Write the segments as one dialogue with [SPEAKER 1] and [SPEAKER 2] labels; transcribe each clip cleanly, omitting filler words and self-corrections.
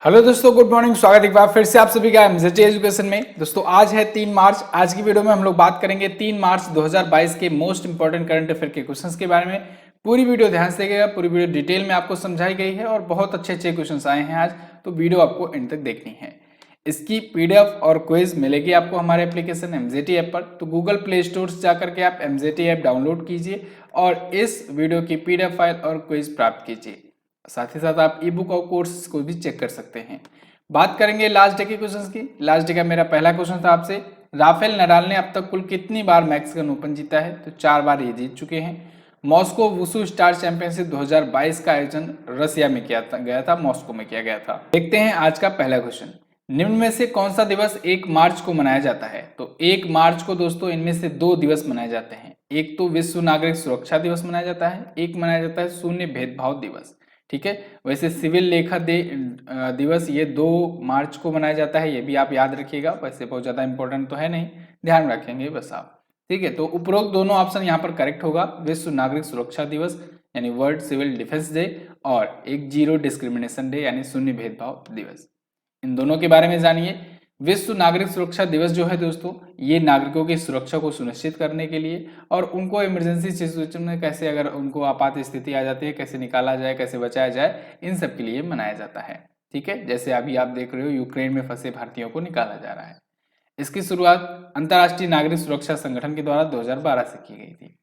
[SPEAKER 1] Hello दोस्तों, good morning. स्वागत है एक बार फिर से आप सभी का एमजेटी एजुकेशन में। दोस्तों आज है 3 मार्च। आज की वीडियो में हम लोग बात करेंगे 3 मार्च 2022 के मोस्ट इंपॉर्टेंट करंट अफेयर के क्वेश्चंस के बारे में। पूरी वीडियो ध्यान से देखिएगा, पूरी वीडियो डिटेल में आपको समझाई गई है और बहुत अच्छे अच्छे क्वेश्चंस आए हैं आज, तो वीडियो आपको एंड तक देखनी है। इसकी पीडीएफ और क्विज मिलेगी आपको हमारे एप्लीकेशन एमजेटी ऐप पर। तो गूगल प्ले स्टोर से जाकर के आप एमजेटी ऐप डाउनलोड कीजिए और इस वीडियो की पीडीएफ फाइल और क्विज प्राप्त कीजिए। साथ ही साथ आप ई बुक और कोर्स को भी चेक कर सकते हैं। बात करेंगे लास्ट डे के क्वेश्चंस की। लास्ट डे का मेरा पहला क्वेश्चन था आपसे, राफेल नडाल ने अब तक कुल कितनी बार मैक्सिकन ओपन जीता है? तो 4 बार ये जीत चुके हैं। मॉस्को वुशु स्टार चैंपियनशिप 2022 का आयोजन रसिया में किया गया था, मॉस्को में किया गया था। देखते हैं आज का पहला क्वेश्चन। निम्न में से कौन सा दिवस 1 मार्च को मनाया जाता है? तो 1 मार्च को दोस्तों इनमें से 2 दिवस मनाए जाते हैं। एक तो विश्व नागरिक सुरक्षा दिवस मनाया जाता है, एक मनाया जाता है शून्य भेदभाव दिवस। ठीक है, वैसे सिविल लेखा दिवस ये 2 मार्च को मनाया जाता है, ये भी आप याद रखिएगा। वैसे बहुत ज़्यादा इंपॉर्टेंट तो है नहीं, ध्यान रखेंगे बस आप। ठीक है, तो उपरोक्त दोनों ऑप्शन यहाँ पर करेक्ट होगा। विश्व नागरिक सुरक्षा दिवस यानी वर्ल्ड सिविल डिफेंस डे और एक जीरो डिस्क्रिमिनेशन डे यानी शून्य भेदभाव दिवस। इन दोनों के बारे में जानिए। विश्व नागरिक सुरक्षा दिवस जो है दोस्तों, ये नागरिकों की सुरक्षा को सुनिश्चित करने के लिए और उनको इमरजेंसी सिचुएशन में कैसे, अगर उनको आपात स्थिति आ जाती है, कैसे निकाला जाए, कैसे बचाया जाए, इन सब के लिए मनाया जाता है। ठीक है, जैसे अभी आप देख रहे हो यूक्रेन में फंसे भारतीयों को निकाला जा रहा है। इसकी शुरुआत अंतर्राष्ट्रीय नागरिक सुरक्षा संगठन के द्वारा 2012 से की गई थी।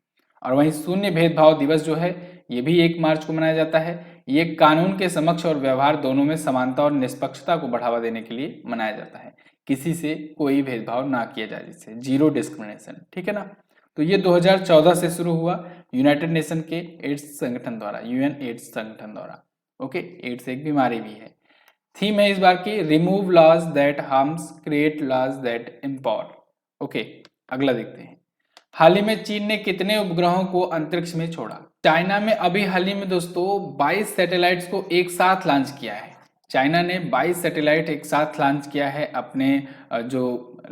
[SPEAKER 1] और वहीं शून्य भेदभाव दिवस जो है ये भी 1 मार्च को मनाया जाता है। ये कानून के समक्ष और व्यवहार दोनों में समानता और निष्पक्षता को बढ़ावा देने के लिए मनाया जाता है। किसी से कोई भेदभाव ना किया जाए, जिससे जीरो डिस्क्रिमिनेशन। ठीक है ना। तो ये 2014 से शुरू हुआ यूनाइटेड नेशन के एड्स संगठन द्वारा, यूएन एड्स संगठन द्वारा। ओके, एड्स एक बीमारी भी है। थीम है इस बार की remove laws that harms, create laws that empower. Okay, अगला देखते हैं। हाल ही में चीन ने कितने उपग्रहों को अंतरिक्ष में छोड़ा? चाइना में अभी हाल ही में दोस्तों 22 सैटेलाइट्स को एक साथ लॉन्च किया है। चाइना ने 22 सैटेलाइट एक साथ लॉन्च किया है अपने जो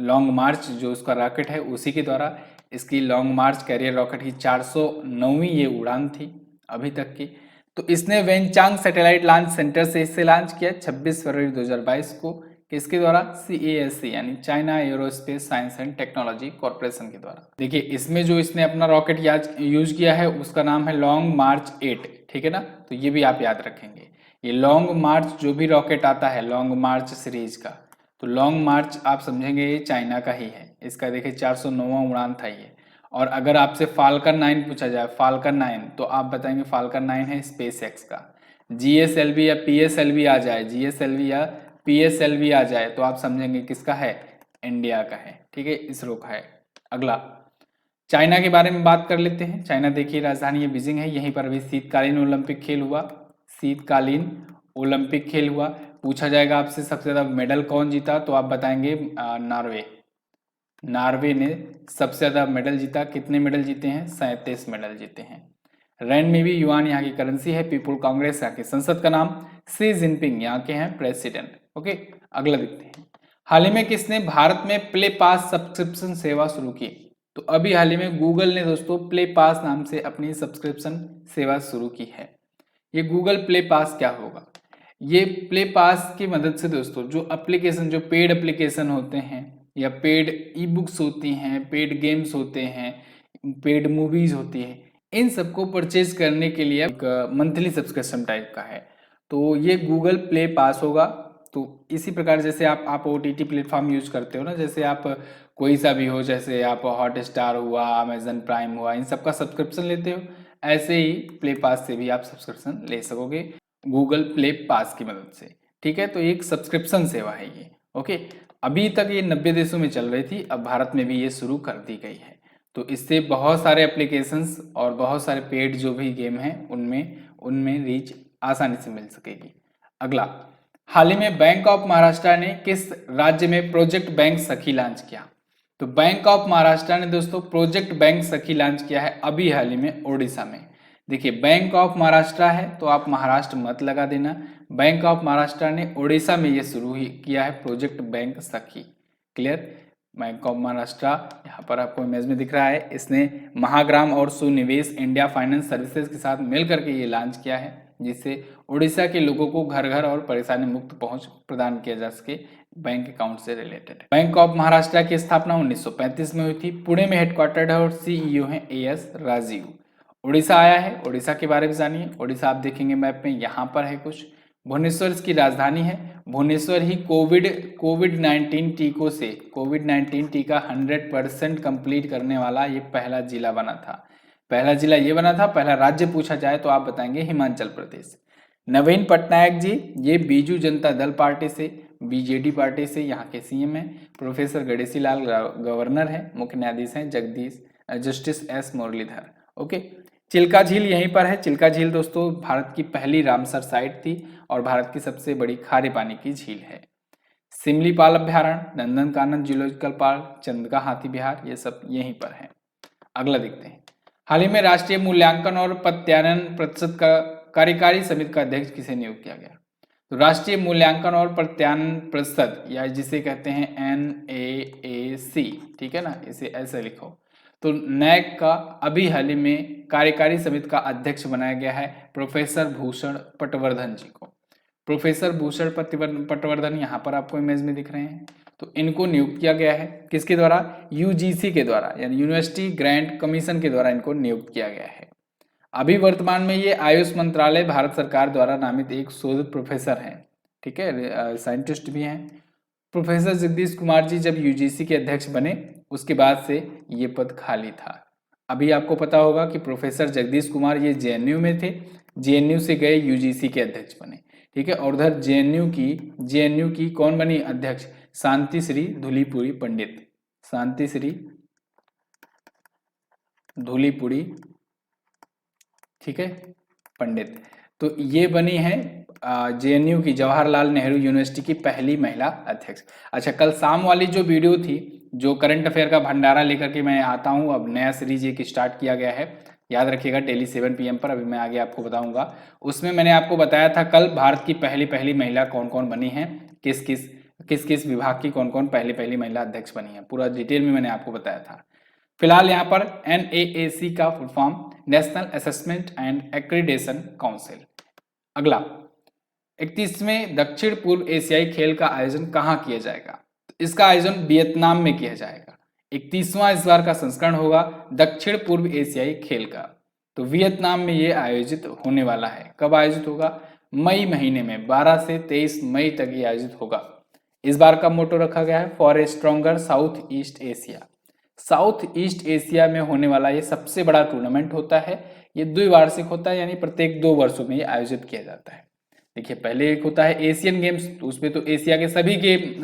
[SPEAKER 1] लॉन्ग मार्च जो उसका रॉकेट है उसी के द्वारा। इसकी लॉन्ग मार्च कैरियर रॉकेट की 409वीं ये उड़ान थी अभी तक की। तो इसने वेनचांग सैटेलाइट लॉन्च सेंटर से इसे लॉन्च किया 26 फरवरी 2022 को। किसके द्वारा? CASC यानी China aerospace science and technology corporation के द्वारा। देखिए इसमें जो इसने अपना रॉकेट यूज किया है उसका नाम है लॉन्ग मार्च 8। ठीक है ना, तो ये भी आप याद रखेंगे। ये लॉन्ग मार्च जो भी रॉकेट आता है लॉन्ग मार्च सीरीज का, तो लॉन्ग मार्च आप समझेंगे ये चाइना का ही है। इसका देखिए 409वां उड़ान था ये। और अगर आपसे फाल्कन 9 पूछा जाए, फाल्कन 9, तो आप बताएंगे फाल्कन 9 है स्पेस एक्स का। GSLV या PSLV आ जाए, GSLV या PSLV आ जाए तो आप समझेंगे किसका है? इंडिया का है। ठीक है, इसरो का है। अगला चाइना के बारे में बात कर लेते हैं। चाइना देखिए राजधानी ये बीजिंग है, यहीं पर भी शीतकालीन ओलंपिक खेल हुआ। शीतकालीन ओलंपिक खेल हुआ। पूछा जाएगा आपसे सबसे ज्यादा मेडल कौन जीता, तो आप बताएंगे नॉर्वे। नॉर्वे ने सबसे ज्यादा मेडल जीता। कितने मेडल जीते हैं? 37 मेडल जीते हैं। रैन में भी युआन यहाँ की करेंसी है। पीपुल कांग्रेस यहाँ की संसद का नाम। शी जिनपिंग यहाँ के हैं प्रेसिडेंट। ओके, अगला देखते हैं। हाल ही में किसने भारत में प्ले पास सब्सक्रिप्शन सेवा शुरू की? तो अभी हाल ही में गूगल ने दोस्तों प्ले पास नाम से अपनी सब्सक्रिप्शन सेवा शुरू की है। ये गूगल प्ले पास क्या होगा? ये प्ले पास की मदद से दोस्तों जो एप्लीकेशन, जो पेड एप्लीकेशन होते हैं या पेड ई बुक्स होती हैं, पेड गेम्स होते हैं, पेड मूवीज होती है, इन सबको परचेज करने के लिए एक मंथली सब्सक्रिप्शन टाइप का है। तो ये गूगल प्ले पास होगा। तो इसी प्रकार जैसे आप OTT प्लेटफॉर्म यूज करते हो ना, जैसे आप कोई सा भी हो, जैसे आप हॉटस्टार हुआ, अमेजन प्राइम हुआ, इन सब का सब्सक्रिप्शन लेते हो, ऐसे ही प्ले पास से भी आप सब्सक्रिप्शन ले सकोगे गूगल प्ले पास की मदद से। ठीक है, तो एक सब्सक्रिप्शन सेवा है ये। ओके, अभी तक ये 90 देशों में चल रही थी, अब भारत में भी ये शुरू कर दी गई है। तो इससे बहुत सारे एप्लीकेशंस और बहुत सारे पेड जो भी गेम हैं उनमें उनमें रीच आसानी से मिल सकेगी। अगला, हाल ही में बैंक ऑफ महाराष्ट्र ने किस राज्य में प्रोजेक्ट बैंक सखी लॉन्च किया? तो बैंक ऑफ महाराष्ट्र ने दोस्तों प्रोजेक्ट बैंक सखी लॉन्च किया है अभी हाल ही में ओडिशा में। देखिए बैंक ऑफ महाराष्ट्र है तो आप महाराष्ट्र मत लगा देना। बैंक ऑफ महाराष्ट्र ने ओडिशा में ये शुरू ही किया है प्रोजेक्ट बैंक सखी। क्लियर? बैंक ऑफ महाराष्ट्र यहाँ पर आपको इमेज में दिख रहा है। इसने महाग्राम और सुनिवेश इंडिया फाइनेंस सर्विसेज के साथ मिलकर के ये लॉन्च किया है। जिससे उड़ीसा के लोगों को घर घर और परेशानी मुक्त पहुंच प्रदान किया जा सके, बैंक अकाउंट से रिलेटेड है। बैंक ऑफ महाराष्ट्र की स्थापना 1935 में हुई थी, पुणे में हेडक्वार्टर्ड है और सीईओ है एएस राजीव। उड़ीसा आया है, उड़ीसा के बारे में जानिए। उड़ीसा आप देखेंगे मैप में, यहाँ पर है कुछ। भुवनेश्वर इसकी राजधानी है। भुवनेश्वर ही कोविड 19 टीकों से कोविड 19 टीका 100% कंप्लीट करने वाला ये पहला जिला बना था। पहला जिला ये बना था। पहला राज्य पूछा जाए तो आप बताएंगे हिमाचल प्रदेश। नवीन पटनायक जी ये बीजू जनता दल पार्टी से, बीजेडी पार्टी से यहाँ के सीएम है। प्रोफेसर गणेशी लाल गवर्नर है। मुख्य न्यायाधीश हैं justice S Muralidhar. Okay, Chilika झील यहीं पर है। चिल्का झील दोस्तों भारत की पहली रामसर साइट थी और भारत की सबसे बड़ी खारे पानी की झील है। सिमलीपाल अभ्यारण्य, नंदनकानन जूलॉजिकल पार्क, चंद्रका हाथी विहार, ये सब यहीं पर है। अगला देखते हैं। हाल ही में राष्ट्रीय मूल्यांकन और प्रत्यायन परिषद का कार्यकारी समिति का अध्यक्ष किसे नियुक्त किया गया? तो राष्ट्रीय मूल्यांकन और प्रत्यायन परिषद या जिसे कहते हैं NAAC, ठीक है ना, इसे ऐसे लिखो। तो नैक का अभी हाल ही में कार्यकारी समिति का अध्यक्ष बनाया गया है प्रोफेसर भूषण पटवर्धन जी को। प्रोफेसर भूषण पटवर्धन यहाँ पर आपको इमेज में दिख रहे हैं। तो इनको नियुक्त किया गया है किसके द्वारा? UGC के द्वारा, यानी यूनिवर्सिटी ग्रांट कमीशन के द्वारा इनको नियुक्त किया गया है। अभी वर्तमान में ये आयुष मंत्रालय भारत सरकार द्वारा नामित एक शोध प्रोफेसर हैं, ठीक है, साइंटिस्ट भी हैं। प्रोफेसर जगदीश कुमार जी जब UGC के अध्यक्ष बने उसके बाद से ये पद खाली था। अभी आपको पता होगा कि प्रोफेसर जगदीश कुमार ये JNU में थे, JNU से गए UGC के अध्यक्ष बने, ठीक है। और उधर JNU की कौन बनी अध्यक्ष? शांति श्री धूलीपुरी पंडित, शांति श्री धूलीपुरी, ठीक है, पंडित। तो ये बनी है JNU की, जवाहरलाल नेहरू यूनिवर्सिटी की पहली महिला अध्यक्ष। अच्छा, कल शाम वाली जो वीडियो थी, जो करंट अफेयर का भंडारा लेकर के मैं आता हूँ, अब नया सीरीज एक स्टार्ट किया गया है, याद रखिएगा, डेली 7 PM पर, अभी मैं आगे आपको बताऊंगा। उसमें मैंने आपको बताया था कल भारत की पहली महिला कौन कौन बनी है, किस किस विभाग की कौन कौन पहली महिला अध्यक्ष बनी है, पूरा डिटेल में मैंने आपको बताया था। फिलहाल यहाँ पर NAAC का full form national assessment and accreditation council. अगला, 31वें दक्षिण पूर्व एशियाई खेल का आयोजन कहाँ किया जाएगा? इसका आयोजन वियतनाम में किया जाएगा। 31वां इस बार का संस्करण होगा दक्षिण पूर्व एशियाई खेल का, तो वियतनाम में ये आयोजित होने वाला है। कब आयोजित होगा? मई महीने में, 12 से 23 मई तक ये आयोजित होगा। इस बार का मोटो रखा गया है for a stronger south east Asia. South east Asia में होने वाला ये सबसे बड़ा टूर्नामेंट होता है। ये द्विवार्षिक होता है, यानी प्रत्येक 2 वर्षों में ये आयोजित किया जाता है। देखिए, पहले एक होता है एशियन गेम्स, तो उसमें तो एशिया के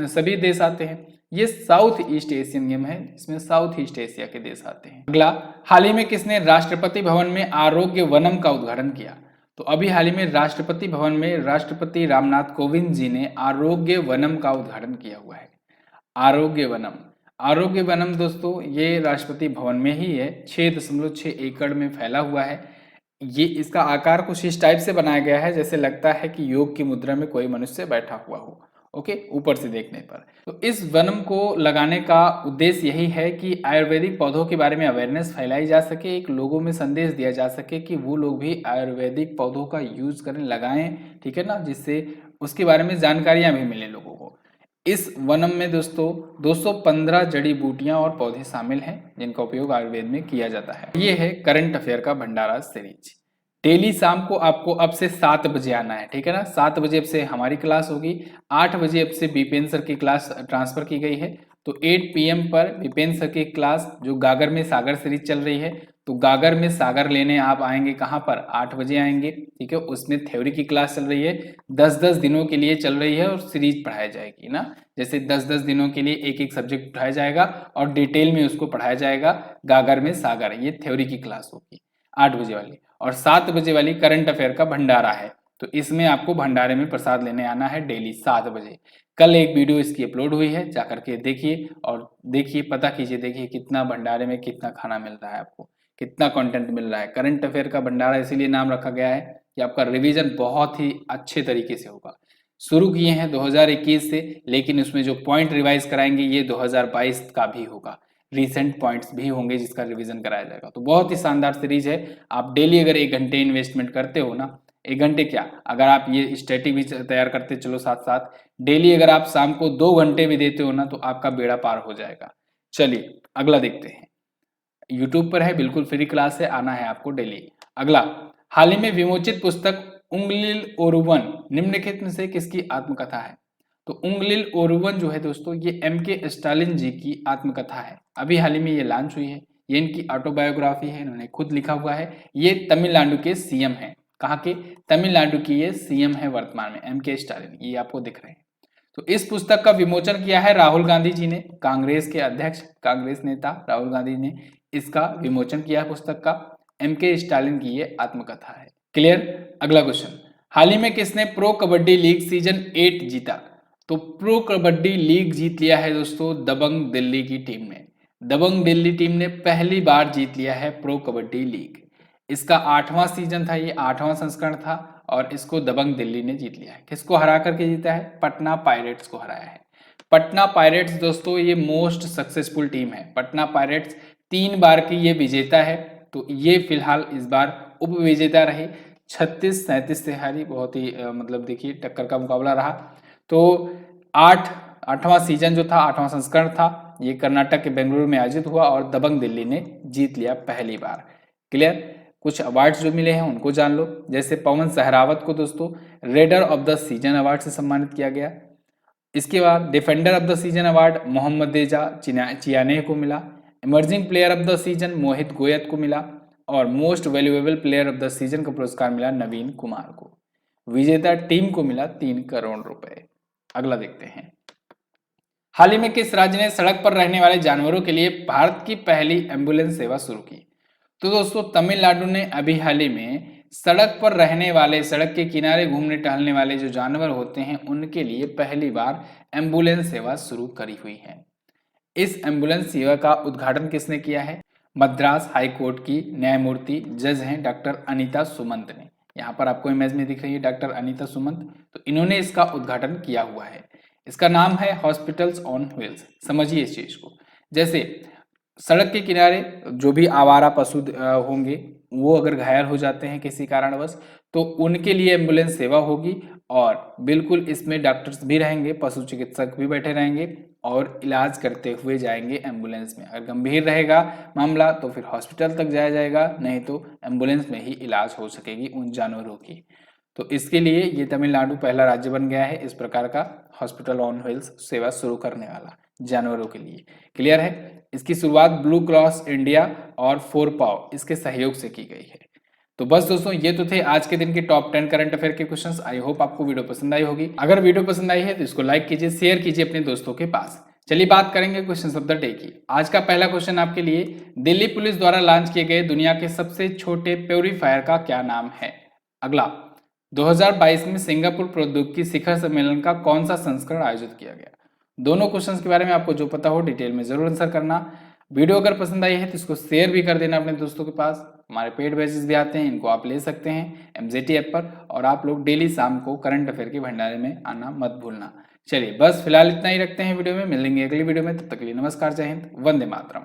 [SPEAKER 1] सभी देश आते हैं। ये साउथ ईस्ट एशियन गेम है, इसमें साउथ ईस्ट एशिया के देश आते हैं। अगला, हाल ही में किसने राष्ट्रपति भवन में आरोग्य वनम का उद्घाटन किया? तो अभी हाल ही में राष्ट्रपति भवन में राष्ट्रपति रामनाथ कोविंद जी ने आरोग्य वनम का उद्घाटन किया हुआ है। आरोग्य वनम दोस्तों ये राष्ट्रपति भवन में ही है, 6.6 एकड़ में फैला हुआ है। ये इसका आकार कुछ इस टाइप से बनाया गया है जैसे लगता है कि योग की मुद्रा में कोई मनुष्य बैठा हुआ हो, ओके, ऊपर से देखने पर। तो इस वनम को लगाने का उद्देश्य यही है कि आयुर्वेदिक पौधों के बारे में अवेयरनेस फैलाई जा सके, एक लोगों में संदेश दिया जा सके कि वो लोग भी आयुर्वेदिक पौधों का यूज करें, लगाएं, ठीक है ना, जिससे उसके बारे में जानकारियां भी मिले लोगों को। इस वनम में दोस्तों 215 जड़ी बूटियां और पौधे शामिल हैं जिनका उपयोग आयुर्वेद में किया जाता है। ये है करंट अफेयर का भंडारा सीरीज। डेली शाम को आपको अब से 7 बजे आना है, ठीक है ना। 7 बजे अब से हमारी क्लास होगी, 8 बजे अब से विपेन सर की क्लास ट्रांसफर की गई है, तो 8 PM पर विपेन सर की क्लास जो गागर में सागर सीरीज चल रही है, तो गागर में सागर लेने आप आएंगे कहाँ पर? 8 बजे आएंगे, ठीक है। उसमें थ्योरी की क्लास चल रही है, 10-10 दिनों के लिए चल रही है और सीरीज पढ़ाई जाएगी ना। जैसे 10-10 दिनों के लिए एक एक सब्जेक्ट उठाया जाएगा और डिटेल में उसको पढ़ाया जाएगा। गागर में सागर, ये थ्योरी की क्लास होगी 8 बजे वाली, और 7 बजे वाली करंट अफेयर का भंडारा है, तो इसमें आपको भंडारे में प्रसाद लेने आना है डेली 7 बजे। कल एक वीडियो इसकी अपलोड हुई है, जाकर के देखिए और देखिए, पता कीजिए, देखिए कितना भंडारे में कितना खाना मिल रहा है आपको, कितना कंटेंट मिल रहा है। करंट अफेयर का भंडारा इसीलिए नाम रखा गया है कि आपका रिवीजन बहुत ही अच्छे तरीके से होगा। शुरू किए हैं 2021 से, लेकिन उसमें जो पॉइंट रिवाइज कराएंगे ये 2022 का भी होगा, रीसेंट पॉइंट्स भी होंगे जिसका रिवीजन कराया जाएगा। तो बहुत ही शानदार सीरीज है। आप डेली अगर 1 घंटे इन्वेस्टमेंट करते हो ना, 1 घंटे क्या, अगर आप ये स्टैटिक भी तैयार करते चलो साथ साथ, डेली अगर आप शाम को 2 घंटे भी देते हो ना तो आपका बेड़ा पार हो जाएगा। चलिए अगला देखते हैं। यूट्यूब पर है, बिल्कुल फ्री क्लास है, आना है आपको डेली। अगला, हाल ही में विमोचित पुस्तक उंगलिल ओरुवन निम्नलिखित में से किसकी आत्मकथा है? तो उंगलिल ओरुवन जो है दोस्तों ये M.K. स्टालिन जी की आत्मकथा है। अभी हाल ही में ये लॉन्च हुई है, ये इनकी ऑटोबायोग्राफी है, इन्होंने खुद लिखा हुआ है। ये तमिलनाडु के सीएम है। कहाँ के? तमिलनाडु की ये सीएम है वर्तमान में, M.K. स्टालिन, ये आपको दिख रहे हैं। तो इस पुस्तक का विमोचन किया है राहुल गांधी जी ने, कांग्रेस के अध्यक्ष, कांग्रेस नेता राहुल गांधी ने इसका विमोचन किया है पुस्तक का। M.K. स्टालिन की ये आत्मकथा है। क्लियर? अगला क्वेश्चन, हाल ही में किसने प्रो कबड्डी लीग सीजन 8 जीता? तो प्रो कबड्डी लीग जीत लिया है दोस्तों दबंग दिल्ली की टीम ने। दबंग दिल्ली टीम ने पहली बार जीत लिया है प्रो कबड्डी लीग। इसका 8वां सीजन था, ये 8वां संस्करण था और इसको दबंग दिल्ली ने जीत लिया है। किसको हरा करके जीता है? पटना पायरेट्स को हराया है। पटना पायरेट्स दोस्तों ये मोस्ट सक्सेसफुल टीम है। पटना पायरेट्स 3 बार की ये विजेता है, तो ये फिलहाल इस बार उप विजेता रही। 36-37 से हारी, बहुत ही मतलब देखिए टक्कर का मुकाबला रहा। तो 8वां सीजन जो था, 8वां संस्करण था, ये कर्नाटक के बेंगलुरु में आयोजित हुआ और दबंग दिल्ली ने जीत लिया पहली बार। क्लियर? कुछ अवार्ड्स जो मिले हैं उनको जान लो। जैसे पवन सहरावत को दोस्तों raider of the season award से सम्मानित किया गया। इसके बाद defender of the season award Mohammad Reza Chiyaneh को मिला। Emerging player of the season Mohit Goyat को मिला और most valuable player of the season का पुरस्कार मिला नवीन कुमार को। विजेता टीम को मिला 3 करोड़ रुपए। अगला देखते हैं, हाल ही में किस राज्य ने सड़क पर रहने वाले जानवरों के लिए भारत की पहली एम्बुलेंस सेवा शुरू की? तो दोस्तों तमिलनाडु ने अभी हाल ही में सड़क पर रहने वाले, सड़क के किनारे घूमने टहलने वाले जो जानवर होते हैं उनके लिए पहली बार एम्बुलेंस सेवा शुरू करी हुई है। इस एम्बुलेंस सेवा का उद्घाटन किसने किया है? मद्रास हाई कोर्ट की न्यायमूर्ति जज हैं डॉक्टर अनीता सुमंत ने। यहाँ पर आपको इमेज में दिख रही है डॉक्टर अनीता सुमंत, तो इन्होंने इसका उद्घाटन किया हुआ है। इसका नाम है हॉस्पिटल्स ऑन व्हील्स। समझिए इस चीज को, जैसे सड़क के किनारे जो भी आवारा पशु होंगे वो अगर घायल हो जाते हैं किसी कारणवश तो उनके लिए एम्बुलेंस सेवा होगी और बिल्कुल इसमें डॉक्टर्स भी रहेंगे, पशु चिकित्सक भी बैठे रहेंगे और इलाज करते हुए जाएंगे एम्बुलेंस में। अगर गंभीर रहेगा मामला तो फिर हॉस्पिटल तक जाया जाएगा, नहीं तो एम्बुलेंस में ही इलाज हो सकेगी उन जानवरों की। तो इसके लिए ये तमिलनाडु पहला राज्य बन गया है इस प्रकार का हॉस्पिटल ऑन व्हील्स सेवा शुरू करने वाला जानवरों के लिए। क्लियर है? इसकी शुरुआत ब्लू क्रॉस इंडिया और 4 पाव इसके सहयोग से की गई है। तो बस दोस्तों ये तो थे आज के दिन के टॉप 10 करंट अफेयर के क्वेश्चंस। आई होप आपको वीडियो पसंद आई होगी। अगर वीडियो पसंद आई है तो इसको लाइक कीजिए, शेयर कीजिए अपने दोस्तों के पास। चलिए बात करेंगे क्वेश्चन ऑफ द डे की। आज का पहला क्वेश्चन आपके लिए, दिल्ली पुलिस द्वारा लॉन्च किए गए दुनिया के सबसे छोटे प्योरीफायर का क्या नाम है? अगला, 2022 में सिंगापुर प्रौद्योगिकी शिखर सम्मेलन का कौन सा संस्करण आयोजित किया गया? दोनों क्वेश्चंस के बारे में आपको जो पता हो डिटेल में जरूर आंसर करना। वीडियो अगर पसंद आई है तो इसको शेयर भी कर देना अपने दोस्तों के पास। हमारे पेड बैचेस भी आते हैं, इनको आप ले सकते हैं MJT ऐप पर, और आप लोग डेली शाम को करंट अफेयर के भंडारे में आना मत भूलना। चलिए बस फिलहाल इतना ही रखते हैं वीडियो में, मिलेंगे अगली वीडियो में, तब तक के लिए नमस्कार, जय हिंद, वंदे मातरम।